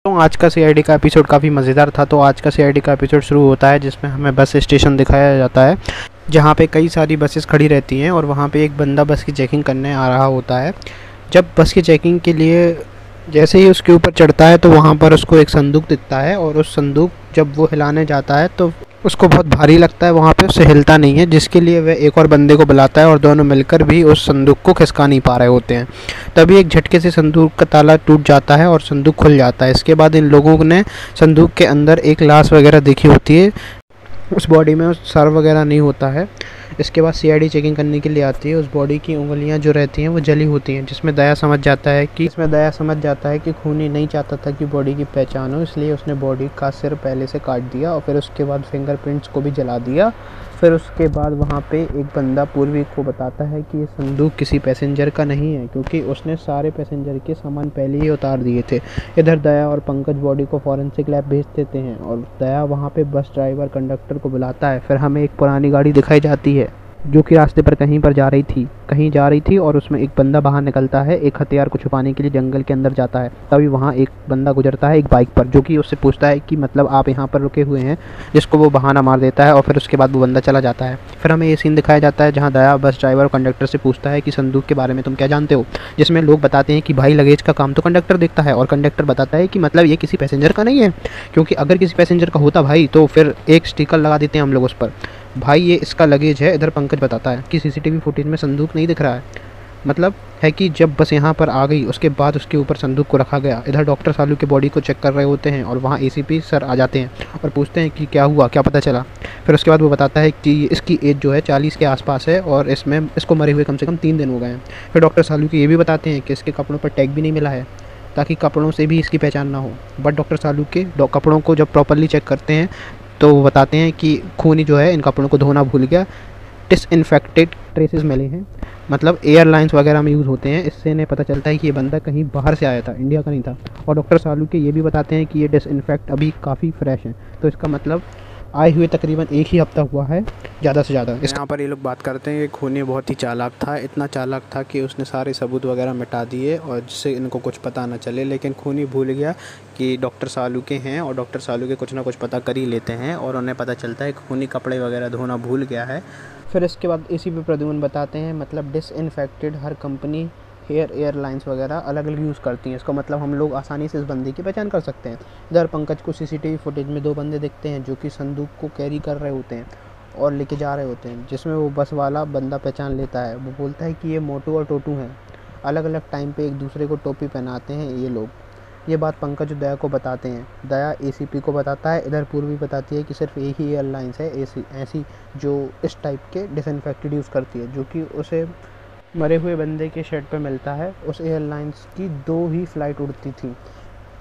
तो आज का सीआईडी का एपिसोड काफ़ी मज़ेदार था। तो आज का सीआईडी का एपिसोड शुरू होता है जिसमें हमें बस स्टेशन दिखाया जाता है जहाँ पे कई सारी बसेस खड़ी रहती हैं और वहाँ पे एक बंदा बस की चेकिंग करने आ रहा होता है। जब बस की चेकिंग के लिए जैसे ही उसके ऊपर चढ़ता है तो वहाँ पर उसको एक संदूक दिखता है और उस संदूक जब वो हिलाने जाता है तो उसको बहुत भारी लगता है, वहाँ पे उससे हिलता नहीं है, जिसके लिए वह एक और बंदे को बुलाता है और दोनों मिलकर भी उस संदूक को खिसका नहीं पा रहे होते हैं। तभी एक झटके से संदूक का ताला टूट जाता है और संदूक खुल जाता है। इसके बाद इन लोगों ने संदूक के अंदर एक लाश वगैरह देखी होती है, उस बॉडी में सर वगैरह नहीं होता है। इसके बाद सीआईडी चेकिंग करने के लिए आती है। उस बॉडी की उंगलियां जो रहती हैं वो जली होती हैं, जिसमें दया समझ जाता है कि खूनी नहीं चाहता था कि बॉडी की पहचान हो, इसलिए उसने बॉडी का सिर पहले से काट दिया और फिर उसके बाद फिंगरप्रिंट्स को भी जला दिया। फिर उसके बाद वहाँ पे एक बंदा पूर्वी को बताता है कि ये संदूक किसी पैसेंजर का नहीं है, क्योंकि उसने सारे पैसेंजर के सामान पहले ही उतार दिए थे। इधर दया और पंकज बॉडी को फॉरेंसिक लैब भेज देते हैं और दया वहाँ पे बस ड्राइवर कंडक्टर को बुलाता है। फिर हमें एक पुरानी गाड़ी दिखाई जाती है जो कि रास्ते पर कहीं जा रही थी और उसमें एक बंदा बाहर निकलता है, एक हथियार को छुपाने के लिए जंगल के अंदर जाता है। तभी वहाँ एक बंदा गुजरता है एक बाइक पर, जो कि उससे पूछता है कि मतलब आप यहाँ पर रुके हुए हैं, जिसको वो बहाना मार देता है और फिर उसके बाद वो बंदा चला जाता है। फिर हमें ये सीन दिखाया जाता है जहाँ दया बस ड्राइवर और कंडक्टर से पूछता है कि संदूक के बारे में तुम क्या जानते हो, जिसमें लोग बताते हैं कि भाई लगेज का काम तो कंडक्टर देखता है, और कंडक्टर बताता है कि मतलब ये किसी पैसेंजर का नहीं है, क्योंकि अगर किसी पैसेंजर का होता भाई तो फिर एक स्टिकर लगा देते हैं हम लोग उस पर, भाई ये इसका लगेज है। इधर पंकज बताता है कि सीसीटीवी फुटेज में संदूक नहीं दिख रहा है, मतलब है कि जब बस यहाँ पर आ गई उसके बाद उसके ऊपर संदूक को रखा गया। इधर डॉक्टर सालू के बॉडी को चेक कर रहे होते हैं और वहाँ एसीपी सर आ जाते हैं और पूछते हैं कि क्या हुआ, क्या पता चला। फिर उसके बाद वो बताता है कि इसकी एज जो है 40 के आसपास है और इसको मरे हुए कम से कम 3 दिन हो गए हैं। फिर डॉक्टर सालू के ये भी बताते हैं कि इसके कपड़ों पर टैग भी नहीं मिला है, ताकि कपड़ों से भी इसकी पहचान ना हो। बट डॉक्टर सालू के कपड़ों को जब प्रॉपरली चेक करते हैं तो वो बताते हैं कि खूनी जो है इन कपड़ों को धोना भूल गया, डिसइंफेक्टेड ट्रेसेस मिले हैं, मतलब एयरलाइंस वगैरह में यूज़ होते हैं। इससे इन्हें पता चलता है कि ये बंदा कहीं बाहर से आया था, इंडिया का नहीं था। और डॉक्टर सालू के ये भी बताते हैं कि ये डिसइंफेक्ट अभी काफ़ी फ्रेश हैं, तो इसका मतलब आए हुए तकरीबन एक ही हफ्ता हुआ है ज़्यादा से ज़्यादा। यहाँ पर ये लोग बात करते हैं कि खूनी बहुत ही चालाक था, इतना चालाक था कि उसने सारे सबूत वगैरह मिटा दिए और जिससे इनको कुछ पता ना चले। लेकिन खूनी भूल गया कि डॉक्टर सालू के हैं और डॉक्टर सालू के कुछ ना कुछ पता कर ही लेते हैं और उन्हें पता चलता है कि खूनी कपड़े वगैरह धोना भूल गया है। फिर इसके बाद इसी पे प्रद्युम्न बताते हैं मतलब डिसइंफेक्टेड हर कंपनी एयरलाइंस वगैरह अलग अलग यूज़ करती हैं, इसका मतलब हम लोग आसानी से इस बंदे की पहचान कर सकते हैं। इधर पंकज को सीसीटीवी फुटेज में 2 बंदे दिखते हैं जो कि संदूक को कैरी कर रहे होते हैं और लेके जा रहे होते हैं, जिसमें वो बस वाला बंदा पहचान लेता है। वो बोलता है कि ये मोटू और टोटू हैं, अलग अलग टाइम पे एक दूसरे को टोपी पहनाते हैं ये लोग। ये बात पंकज दया को बताते हैं, दया एसीपी को बताता है। इधर पूर्वी बताती है कि सिर्फ एक ही एयरलाइंस है ऐसी जो इस टाइप के डिसइंफेक्टेड यूज़ करती है, जो कि उसे मरे हुए बंदे के शेड पर मिलता है। उस एयरलाइंस की 2 ही फ़्लाइट उड़ती थी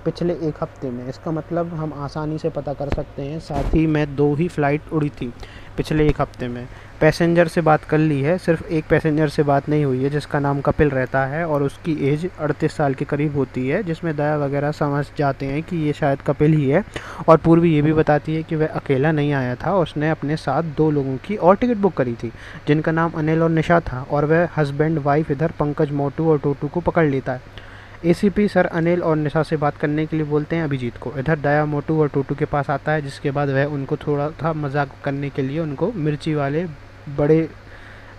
पिछले 1 हफ्ते में, इसका मतलब हम आसानी से पता कर सकते हैं। साथ ही में 2 ही फ़्लाइट उड़ी थी पिछले 1 हफ्ते में। पैसेंजर से बात कर ली है, सिर्फ एक पैसेंजर से बात नहीं हुई है जिसका नाम कपिल रहता है और उसकी एज 38 साल के करीब होती है, जिसमें दया वगैरह समझ जाते हैं कि ये शायद कपिल ही है। और पूर्वी ये भी बताती है कि वह अकेला नहीं आया था, उसने अपने साथ 2 लोगों की और टिकट बुक करी थी जिनका नाम अनिल और निशा था, और वह हस्बैंड वाइफ इधर पंकज मोटू और टोटू को पकड़ लेता है। एसीपी सर अनिल और निशा से बात करने के लिए बोलते हैं अभिजीत को। इधर दया मोटू और टोटू के पास आता है, जिसके बाद वह उनको थोड़ा था मजाक करने के लिए उनको मिर्ची वाले बड़े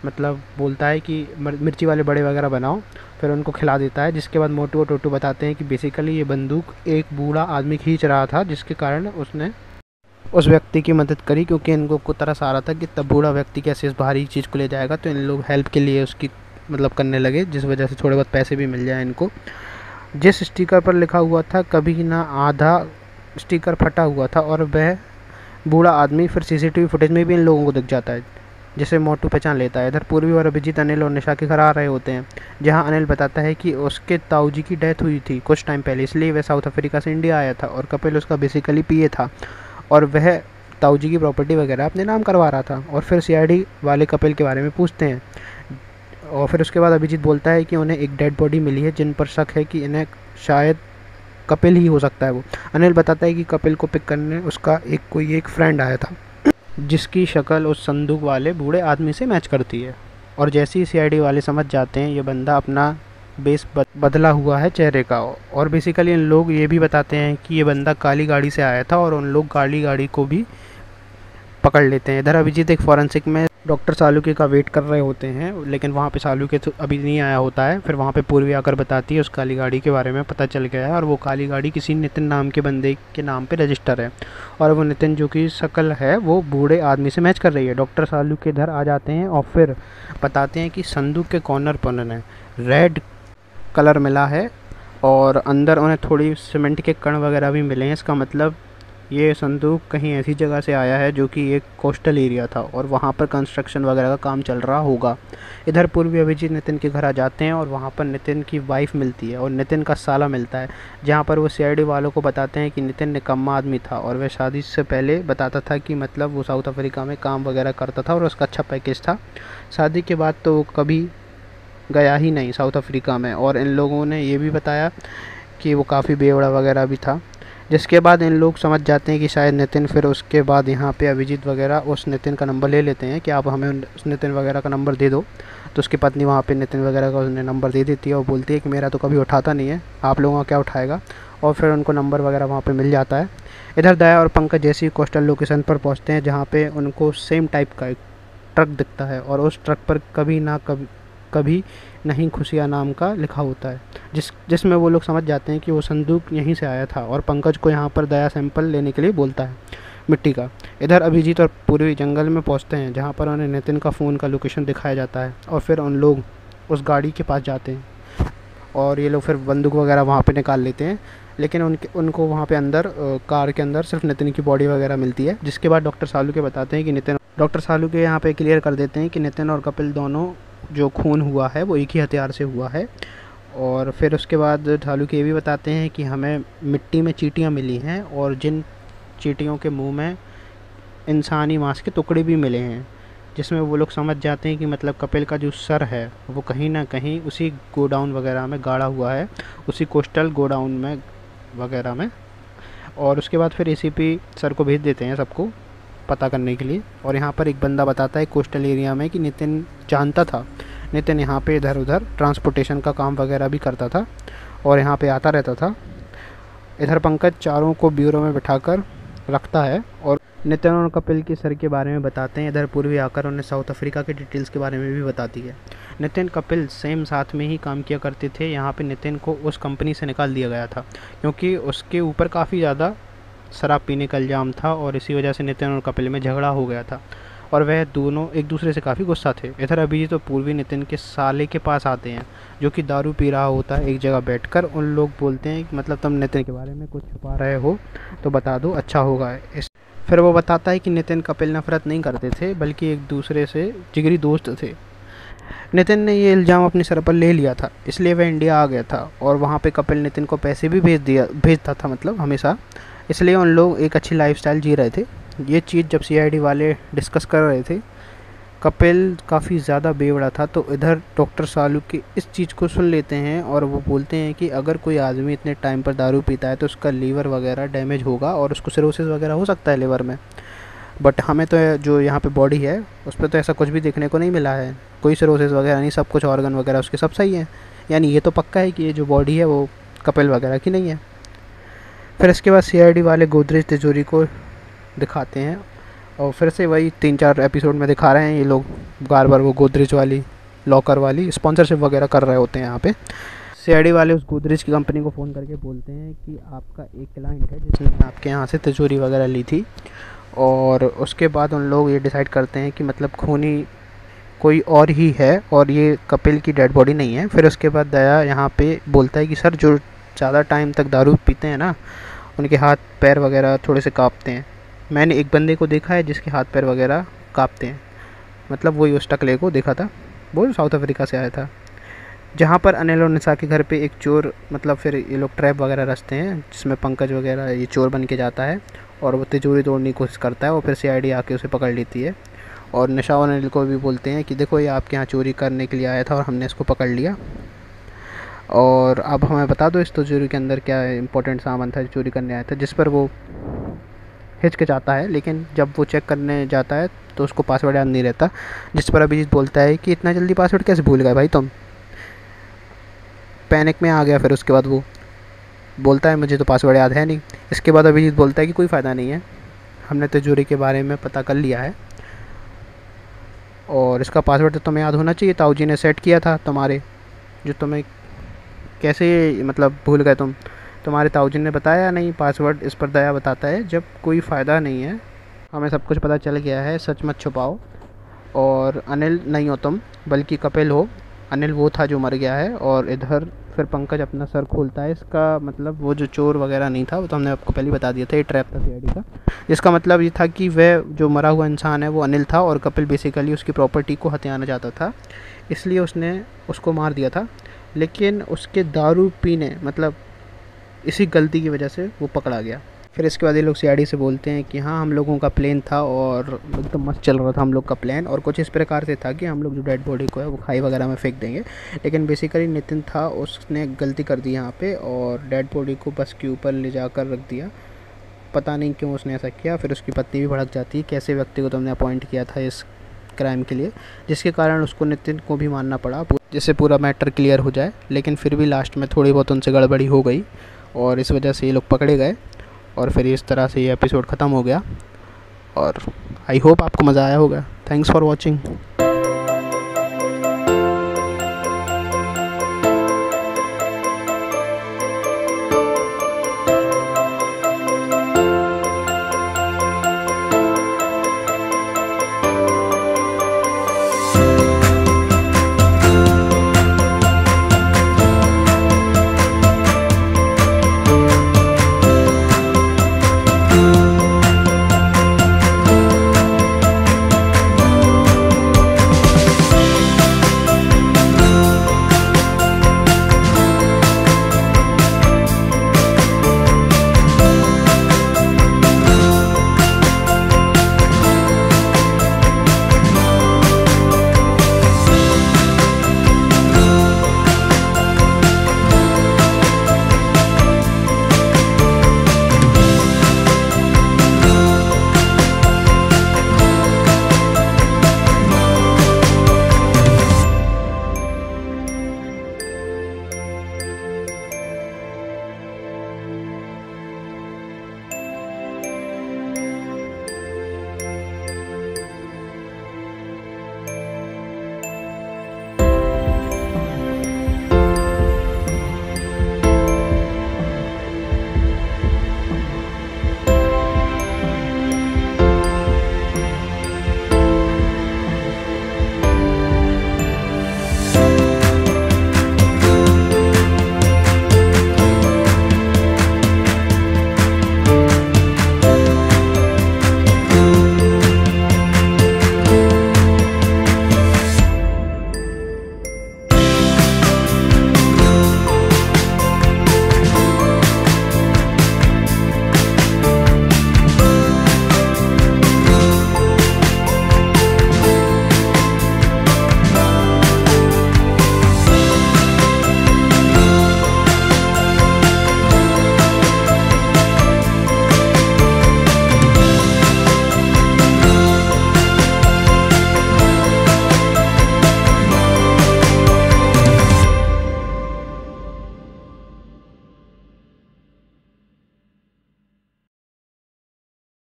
मतलब बोलता है कि मिर्ची वाले बड़े वगैरह बनाओ, फिर उनको खिला देता है। जिसके बाद मोटू और टोटू बताते हैं कि बेसिकली ये बंदूक एक बूढ़ा आदमी खींच रहा था, जिसके कारण उसने उस व्यक्ति की मदद करी, क्योंकि इनको को तरस आ रहा था कि तब बूढ़ा व्यक्ति कैसे इस भारी चीज़ को ले जाएगा, तो इन लोग हेल्प के लिए उसकी मतलब करने लगे, जिस वजह से थोड़े बहुत पैसे भी मिल जाए इनको। जिस स्टिकर पर लिखा हुआ था कभी ना आधा स्टिकर फटा हुआ था और वह बूढ़ा आदमी फिर सीसीटीवी फुटेज में भी इन लोगों को दिख जाता है, जिसे मोटू पहचान लेता है। इधर पूर्वी और अभिजीत अनिल और निशा के घर आ रहे होते हैं, जहां अनिल बताता है कि उसके ताऊजी की डेथ हुई थी कुछ टाइम पहले, इसलिए वह साउथ अफ्रीका से इंडिया आया था और कपिल उसका बेसिकली पीए था और वह ताऊजी की प्रॉपर्टी वगैरह अपने नाम करवा रहा था। और फिर सीआईडी वाले कपिल के बारे में पूछते हैं और फिर उसके बाद अभिजीत बोलता है कि उन्हें एक डेड बॉडी मिली है जिन पर शक है कि इन्हें शायद कपिल ही हो सकता है। वो अनिल बताता है कि कपिल को पिक करने उसका कोई एक फ्रेंड आया था, जिसकी शक्ल उस संदूक वाले बूढ़े आदमी से मैच करती है। और जैसे ही सीआईडी वाले समझ जाते हैं ये बंदा अपना बेस बदला हुआ है चेहरे का। और बेसिकली इन लोग ये भी बताते हैं कि ये बंदा काली गाड़ी से आया था और उन लोग काली गाड़ी को भी पकड़ लेते हैं। इधर अभिजीत एक फॉरेंसिक में डॉक्टर सालुके का वेट कर रहे होते हैं, लेकिन वहाँ पे सालुके तो अभी नहीं आया होता है। फिर वहाँ पे पूर्वी आकर बताती है उस काली गाड़ी के बारे में पता चल गया है, और वो काली गाड़ी किसी नितिन नाम के बंदे के नाम पे रजिस्टर है, और वो नितिन जो कि शक्ल है वो बूढ़े आदमी से मैच कर रही है। डॉक्टर सालुके इधर आ जाते हैं और फिर बताते हैं कि संदूक के कॉर्नर पर उन्होंने रेड कलर मिला है और अंदर उन्हें थोड़ी सीमेंट के कण वगैरह भी मिले हैं। इसका मतलब ये संदूक कहीं ऐसी जगह से आया है जो कि एक कोस्टल एरिया था और वहाँ पर कंस्ट्रक्शन वगैरह का काम चल रहा होगा। इधर पूर्वी अभिजीत नितिन के घर आ जाते हैं और वहाँ पर नितिन की वाइफ मिलती है और नितिन का साला मिलता है, जहाँ पर वो सीआईडी वालों को बताते हैं कि नितिन निकम्मा आदमी था और वह शादी से पहले बताता था कि मतलब वो साउथ अफ्रीका में काम वगैरह करता था और उसका अच्छा पैकेज था। शादी के बाद तो वो कभी गया ही नहीं साउथ अफ्रीका में, और इन लोगों ने ये भी बताया कि वो काफ़ी बेवड़ा वगैरह भी था। जिसके बाद इन लोग समझ जाते हैं कि शायद नितिन, फिर उसके बाद यहाँ पे अभिजीत वगैरह उस नितिन का नंबर ले लेते हैं कि आप हमें उस नितिन वगैरह का नंबर दे दो। तो उसकी पत्नी वहाँ पे नितिन वगैरह का उसने नंबर दे देती है और बोलती है कि मेरा तो कभी उठाता नहीं है, आप लोगों का क्या उठाएगा, और फिर उनको नंबर वगैरह वहाँ पे मिल जाता है। इधर दया और पंकज जैसे ही कोस्टल लोकेशन पर पहुँचते हैं जहाँ पे उनको सेम टाइप का एक ट्रक दिखता है और उस ट्रक पर कभी नहीं खुशियाँ नाम का लिखा होता है, जिसमें वो लोग समझ जाते हैं कि वो संदूक यहीं से आया था, और पंकज को यहाँ पर दया सैंपल लेने के लिए बोलता है मिट्टी का। इधर अभिजीत और पूर्वी जंगल में पहुँचते हैं जहाँ पर उन्हें नितिन का फ़ोन का लोकेशन दिखाया जाता है, और फिर उन लोग उस गाड़ी के पास जाते हैं और ये लोग फिर बंदूक वगैरह वहाँ पे निकाल लेते हैं, लेकिन उनको वहाँ पे अंदर कार के अंदर सिर्फ नितिन की बॉडी वगैरह मिलती है। जिसके बाद डॉक्टर सालुके बताते हैं कि डॉक्टर सालुके यहाँ पे क्लियर कर देते हैं कि नितिन और कपिल दोनों जो खून हुआ है वो एक ही हथियार से हुआ है। और फिर उसके बाद सालुके ये भी बताते हैं कि हमें मिट्टी में चींटियाँ मिली हैं और जिन चींटियों के मुंह में इंसानी मांस के टुकड़े भी मिले हैं, जिसमें वो लोग समझ जाते हैं कि मतलब कपिल का जो सर है वो कहीं ना कहीं उसी गोडाउन वगैरह में गाड़ा हुआ है, उसी कोस्टल गोडाउन में वगैरह में। और उसके बाद फिर एसीपी सर को भेज देते हैं सबको पता करने के लिए, और यहाँ पर एक बंदा बताता है कोस्टल एरिया में कि नितिन जानता था, नितिन यहाँ पे इधर उधर ट्रांसपोर्टेशन का काम वगैरह भी करता था और यहाँ पे आता रहता था। इधर पंकज चारों को ब्यूरो में बिठाकर रखता है और नितिन और कपिल के सर के बारे में बताते हैं। इधर पूर्वी आकर उन्हें साउथ अफ्रीका के डिटेल्स के बारे में भी बताती है। नितिन कपिल सेम साथ में ही काम किया करते थे। यहाँ पे नितिन को उस कंपनी से निकाल दिया गया था क्योंकि उसके ऊपर काफ़ी ज़्यादा शराब पीने का इल्ज़ाम था और इसी वजह से नितिन और कपिल में झगड़ा हो गया था और वह दोनों एक दूसरे से काफ़ी गुस्सा थे। इधर अभिजीत तो पूर्वी नितिन के साले के पास आते हैं जो कि दारू पी रहा होता है एक जगह बैठकर। उन लोग बोलते हैं कि मतलब तुम नितिन के बारे में कुछ छुपा रहे हो तो बता दो, अच्छा होगा। फिर वो बताता है कि नितिन कपिल नफरत नहीं करते थे बल्कि एक दूसरे से जिगरी दोस्त थे। नितिन ने ये इल्ज़ाम अपने सर पर ले लिया था इसलिए वह इंडिया आ गया था और वहाँ पे कपिल नितिन को पैसे भी भेजता था मतलब हमेशा, इसलिए उन लोग एक अच्छी लाइफस्टाइल जी रहे थे। ये चीज़ जब सीआईडी वाले डिस्कस कर रहे थे, कपिल काफ़ी ज़्यादा बेवड़ा था, तो इधर डॉक्टर सालुके इस चीज़ को सुन लेते हैं और वो बोलते हैं कि अगर कोई आदमी इतने टाइम पर दारू पीता है तो उसका लीवर वगैरह डैमेज होगा और उसको सिरोसिस वगैरह हो सकता है लीवर में। बट हमें तो जो यहाँ पे बॉडी है उस पर तो ऐसा कुछ भी देखने को नहीं मिला है, कोई सिरोसिस वगैरह नहीं, सब कुछ ऑर्गन वगैरह उसके सब सही है, यानी ये तो पक्का है कि ये जो बॉडी है वो कपिल वगैरह की नहीं है। फिर इसके बाद सीआईडी वाले गोदरेज तिजोरी को दिखाते हैं और फिर से वही 3-4 एपिसोड में दिखा रहे हैं ये लोग बार बार वो गोदरेज वाली लॉकर वाली स्पॉन्सरशिप वगैरह कर रहे होते हैं। यहाँ पे सीआईडी वाले उस गोदरेज की कंपनी को फ़ोन करके बोलते हैं कि आपका एक क्लाइंट है जिसने आपके यहाँ से तिजोरी वगैरह ली थी, और उसके बाद उन लोग ये डिसाइड करते हैं कि मतलब खूनी कोई और ही है और ये कपिल की डेड बॉडी नहीं है। फिर उसके बाद दया यहाँ पे बोलता है कि सर जो ज़्यादा टाइम तक दारू पीते हैं ना उनके हाथ पैर वगैरह थोड़े से काँपते हैं। मैंने एक बंदे को देखा है जिसके हाथ पैर वगैरह काँपते हैं, मतलब वही उस टकले को देखा था, वो साउथ अफ्रीका से आया था। जहाँ पर अनिल और निशा के घर पे एक चोर, मतलब फिर ये लोग ट्रैप वगैरह रचते हैं जिसमें पंकज वगैरह ये चोर बन के जाता है और वो तिजोरी तोड़ने की कोशिश करता है और फिर सीआईडी आके उसे पकड़ लेती है। और निशा और अनिल को भी बोलते हैं कि देखो ये आपके यहाँ चोरी करने के लिए आया था और हमने इसको पकड़ लिया, और अब हमें बता दो इस तिजोरी के अंदर क्या इंपॉर्टेंट सामान था जो चोरी करने आया था। जिस पर वो हिचकिचाता है, लेकिन जब वो चेक करने जाता है तो उसको पासवर्ड याद नहीं रहता, जिस पर अभिजीत बोलता है कि इतना जल्दी पासवर्ड कैसे भूल गए भाई तुम। पैनिक में आ गया। फिर उसके बाद वो बोलता है मुझे तो पासवर्ड याद है नहीं। इसके बाद अभिजीत बोलता है कि कोई फ़ायदा नहीं है, हमने तिजोरी के बारे में पता कर लिया है और इसका पासवर्ड तो तुम्हें याद होना चाहिए, ताऊ जी ने सेट किया था तुम्हारे, जो तुम्हें कैसे मतलब भूल गए तुम, तुम्हारे ताऊ जी ने बताया नहीं पासवर्ड। इस पर दया बताता है जब कोई फ़ायदा नहीं है, हमें सब कुछ पता चल गया है, सच मत छुपाओ। और अनिल नहीं हो तुम, बल्कि कपिल हो। अनिल वो था जो मर गया है। और इधर फिर पंकज अपना सर खोलता है। इसका मतलब वो जो चोर वगैरह नहीं था, वो तो हमने आपको पहले ही बता दिया था, ये ट्रैप था सीआईडी का। जिसका मतलब ये था कि वह जो मरा हुआ इंसान है वो अनिल था और कपिल बेसिकली उसकी प्रॉपर्टी को हथियाना चाहता था, इसलिए उसने उसको मार दिया था। लेकिन उसके दारू पीने मतलब इसी गलती की वजह से वो पकड़ा गया। फिर इसके बाद ये लोग सीआईडी से बोलते हैं कि हाँ हम लोगों का प्लान था और एकदम मस्त चल रहा था हम लोग का प्लान, और कुछ इस प्रकार से था कि हम लोग जो डेड बॉडी को है वो खाई वगैरह में फेंक देंगे। लेकिन बेसिकली नितिन था, उसने गलती कर दी यहाँ पे और डेड बॉडी को बस के ऊपर ले जाकर रख दिया। पता नहीं क्यों उसने ऐसा किया। फिर उसकी पत्नी भी भड़क जाती है, कैसे व्यक्ति को तुमने अपॉइंट किया था इस क्राइम के लिए, जिसके कारण उसको नितिन को भी मानना पड़ा जिससे पूरा मैटर क्लियर हो जाए। लेकिन फिर भी लास्ट में थोड़ी बहुत उनसे गड़बड़ी हो गई और इस वजह से ये लोग पकड़े गए और फिर इस तरह से ये एपिसोड ख़त्म हो गया। और आई होप आपको मज़ा आया होगा। Thanks for watching.